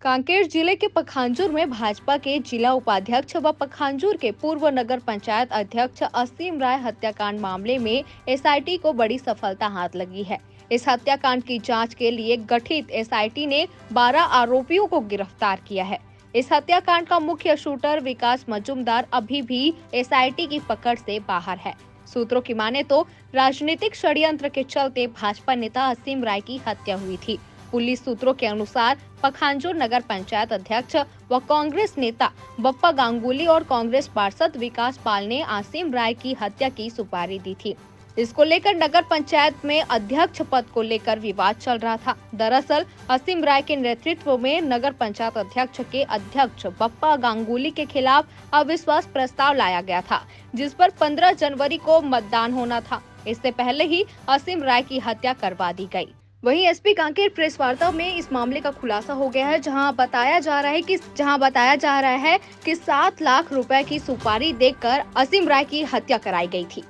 कांकेर जिले के पखांजूर में भाजपा के जिला उपाध्यक्ष व पखांजूर के पूर्व नगर पंचायत अध्यक्ष असीम राय हत्याकांड मामले में एसआईटी को बड़ी सफलता हाथ लगी है। इस हत्याकांड की जांच के लिए गठित एसआईटी ने 12 आरोपियों को गिरफ्तार किया है। इस हत्याकांड का मुख्य शूटर विकास मजूमदार अभी भी एसआईटी की पकड़ से बाहर है। सूत्रों की माने तो राजनीतिक षड्यंत्र के चलते भाजपा नेता असीम राय की हत्या हुई थी। पुलिस सूत्रों के अनुसार पखांजूर नगर पंचायत अध्यक्ष व कांग्रेस नेता बप्पा गांगुली और कांग्रेस पार्षद विकास पाल ने असीम राय की हत्या की सुपारी दी थी। इसको लेकर नगर पंचायत में अध्यक्ष पद को लेकर विवाद चल रहा था। दरअसल असीम राय के नेतृत्व में नगर पंचायत अध्यक्ष के अध्यक्ष बप्पा गांगुली के खिलाफ अविश्वास प्रस्ताव लाया गया था, जिस पर 15 जनवरी को मतदान होना था। इससे पहले ही असीम राय की हत्या करवा दी गई। वहीं एसपी कांकेर प्रेस वार्ता में इस मामले का खुलासा हो गया है, जहां बताया जा रहा है कि 7 लाख रुपए की सुपारी देकर असीम राय की हत्या कराई गई थी।